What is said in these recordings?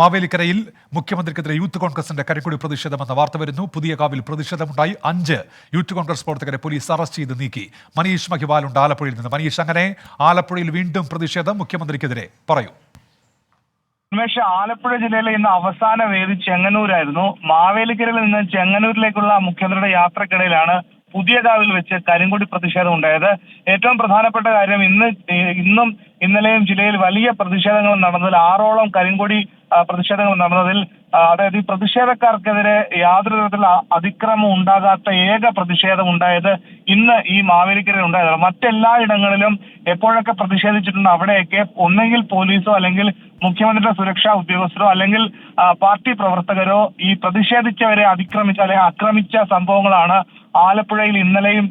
മാവേലിക്കരയിൽ മുഖ്യമന്ത്രിക്കെതിരെ യൂത്ത് കോൺഗ്രസിന്റെ കരിങ്കൊടി പ്രതിഷേധമെന്ന വാർത്ത വരുന്നു. പുതിയകാവിൽ പ്രതിഷേധമുണ്ടായി. 5 യൂത്ത് കോൺഗ്രസ് പ്രവർത്തകരെ പോലീസ് അറസ്റ്റ് ചെയ്ത് നീക്കി. മനീഷ് മഹിവാലുണ്ട് ആലപ്പുഴയിൽ നിന്ന്. മനീഷ്, അങ്ങനെ ആലപ്പുഴയിൽ വീണ്ടും പ്രതിഷേധം മുഖ്യമന്ത്രിക്കെതിരെ, പറയൂ. ഉന്മേഷ്, ആലപ്പുഴ ജില്ലയിലെ ഇന്ന് അവസാന വേദി ചെങ്ങന്നൂരായിരുന്നു. മാവേലിക്കരയിൽ നിന്ന് ചെങ്ങന്നൂരിലേക്കുള്ള മുഖ്യമന്ത്രിയുടെ യാത്രക്കിടയിലാണ് പുതിയകാവിൽ വെച്ച് കരിങ്കൊടി പ്രതിഷേധം ഉണ്ടായത്. ഏറ്റവും പ്രധാനപ്പെട്ട കാര്യം, ഇന്നും ഇന്നലെയും ജില്ലയിൽ വലിയ പ്രതിഷേധങ്ങൾ നടന്നതിൽ 6ഓളം കരിങ്കൊടി പ്രതിഷേധങ്ങൾ നടന്നതിൽ അതായത് ഈ പ്രതിഷേധക്കാർക്കെതിരെ യാതൊരു തരത്തിലുള്ള അതിക്രമം ഉണ്ടാകാത്ത ഏക പ്രതിഷേധം ഉണ്ടായത് ഇന്ന് ഈ മാവേലിക്കരയിൽ ഉണ്ടായതാണ്. മറ്റെല്ലാ ഇടങ്ങളിലും എപ്പോഴൊക്കെ പ്രതിഷേധിച്ചിട്ടുണ്ട് അവിടെയൊക്കെ ഒന്നെങ്കിൽ പോലീസോ അല്ലെങ്കിൽ മുഖ്യമന്ത്രിയുടെ സുരക്ഷാ ഉദ്യോഗസ്ഥരോ അല്ലെങ്കിൽ പാർട്ടി പ്രവർത്തകരോ ഈ പ്രതിഷേധിച്ചവരെ ആക്രമിച്ച സംഭവങ്ങളാണ് ആലപ്പുഴയിൽ ഇന്നലെയും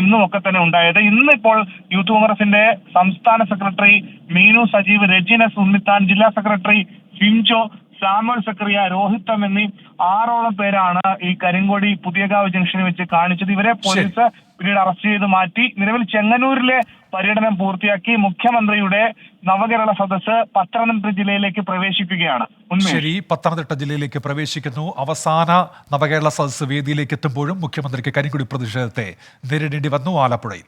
ഇന്നും ഒക്കെ തന്നെ ഉണ്ടായത്. ഇന്നിപ്പോൾ യൂത്ത് കോൺഗ്രസിന്റെ സംസ്ഥാന സെക്രട്ടറി മീനു സജീവ്, രജിനസ് ഉണ്ണിത്താൻ, ജില്ലാ സെക്രട്ടറി ഫിൻജോ, സാമുവൽ സക്കറിയ, രോഹിത്തം എന്നീ 6ഓളം പേരാണ് ഈ കരിങ്കൊടി പുതിയകാവ് ജംഗ്ഷനിൽ വെച്ച് കാണിച്ചത്. ഇവരെ പോലീസ് പിന്നീട് അറസ്റ്റ് ചെയ്ത് മാറ്റി. നിലവിൽ ചെങ്ങന്നൂരിലെ പര്യടനം പൂർത്തിയാക്കി മുഖ്യമന്ത്രിയുടെ നവകേരള സദസ്സ് പത്തനംതിട്ട ജില്ലയിലേക്ക് പ്രവേശിക്കുകയാണ്. ശരി, പത്തനംതിട്ട ജില്ലയിലേക്ക് പ്രവേശിക്കുന്നു. അവസാന നവകേരള സദസ്സ് വേദിയിലേക്ക് എത്തുമ്പോഴും മുഖ്യമന്ത്രിക്ക് കരിങ്കൊടി പ്രതിഷേധത്തെ നേരിടേണ്ടി വന്നു ആലപ്പുഴയിൽ.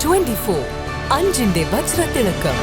24 അഞ്ചിന്റെ വജ്രത്തിളക്കം.